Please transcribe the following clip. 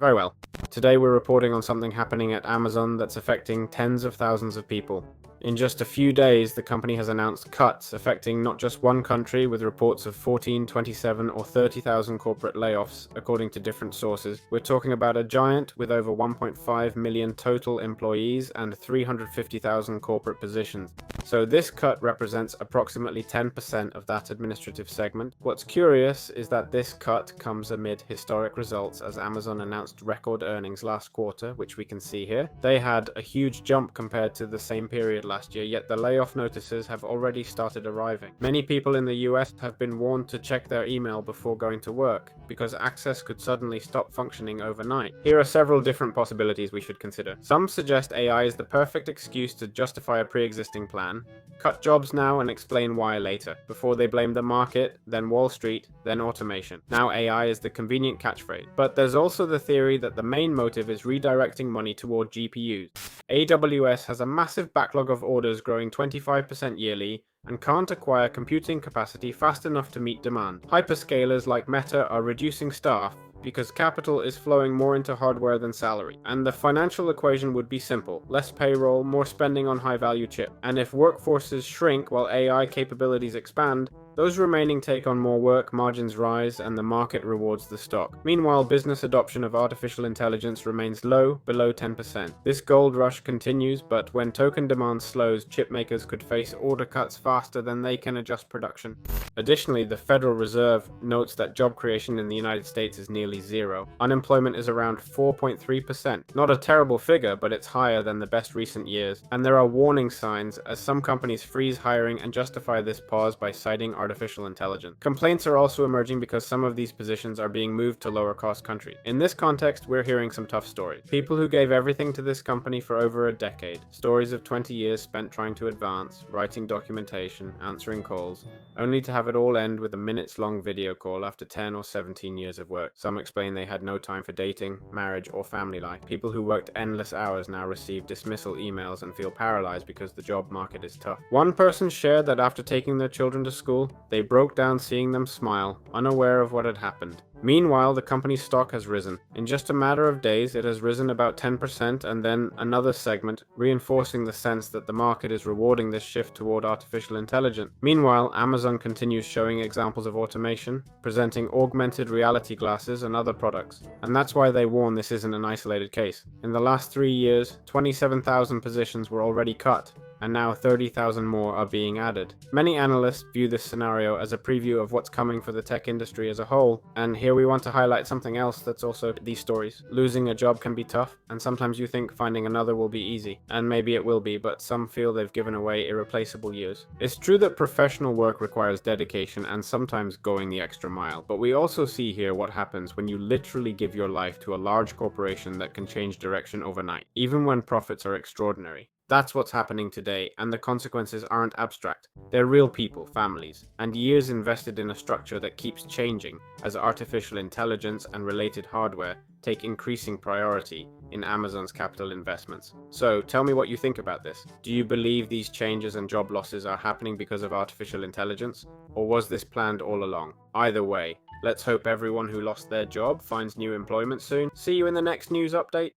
Very well. Today we're reporting on something happening at Amazon that's affecting tens of thousands of people. In just a few days, the company has announced cuts affecting not just one country, with reports of 14, 27, or 30,000 corporate layoffs, according to different sources. We're talking about a giant with over 1.5 million total employees and 350,000 corporate positions. So this cut represents approximately 10% of that administrative segment. What's curious is that this cut comes amid historic results, as Amazon announced record earnings last quarter, which we can see here. They had a huge jump compared to the same period last year, yet the layoff notices have already started arriving. Many people in the US have been warned to check their email before going to work, because access could suddenly stop functioning overnight. Here are several different possibilities we should consider. Some suggest AI is the perfect excuse to justify a pre-existing plan, cut jobs now and explain why later, before they blame the market, then Wall Street, then automation. Now AI is the convenient catchphrase. But there's also the theory that the main motive is redirecting money toward GPUs. AWS has a massive backlog of orders growing 25% yearly and can't acquire computing capacity fast enough to meet demand. Hyperscalers like Meta are reducing staff because capital is flowing more into hardware than salary. And the financial equation would be simple: less payroll, more spending on high-value chip. And if workforces shrink while AI capabilities expand, those remaining take on more work, margins rise, and the market rewards the stock. Meanwhile, business adoption of artificial intelligence remains low, below 10%. This gold rush continues, but when token demand slows, chip makers could face order cuts faster than they can adjust production. Additionally, the Federal Reserve notes that job creation in the United States is nearly zero. Unemployment is around 4.3%. Not a terrible figure, but it's higher than the best recent years. And there are warning signs, as some companies freeze hiring and justify this pause by citing artificial intelligence. Complaints are also emerging because some of these positions are being moved to lower cost countries. In this context, we're hearing some tough stories. People who gave everything to this company for over a decade. Stories of 20 years spent trying to advance, writing documentation, answering calls, only to have it all end with a minutes-long video call after 10 or 17 years of work. Some explain they had no time for dating, marriage, or family life. People who worked endless hours now receive dismissal emails and feel paralyzed because the job market is tough. One person shared that after taking their children to school, they broke down seeing them smile, unaware of what had happened. Meanwhile, the company's stock has risen. In just a matter of days, it has risen about 10%, and then another segment, reinforcing the sense that the market is rewarding this shift toward artificial intelligence. Meanwhile, Amazon continues showing examples of automation, presenting augmented reality glasses and other products. And that's why they warn this isn't an isolated case. In the last 3 years, 27,000 positions were already cut, and now 30,000 more are being added. Many analysts view this scenario as a preview of what's coming for the tech industry as a whole, and here we want to highlight something else that's also these stories. Losing a job can be tough, and sometimes you think finding another will be easy, and maybe it will be, but some feel they've given away irreplaceable years. It's true that professional work requires dedication and sometimes going the extra mile, but we also see here what happens when you literally give your life to a large corporation that can change direction overnight, even when profits are extraordinary. That's what's happening today, and the consequences aren't abstract. They're real people, families, and years invested in a structure that keeps changing as artificial intelligence and related hardware take increasing priority in Amazon's capital investments. So tell me what you think about this. Do you believe these changes and job losses are happening because of artificial intelligence, or was this planned all along? Either way, let's hope everyone who lost their job finds new employment soon. See you in the next news update.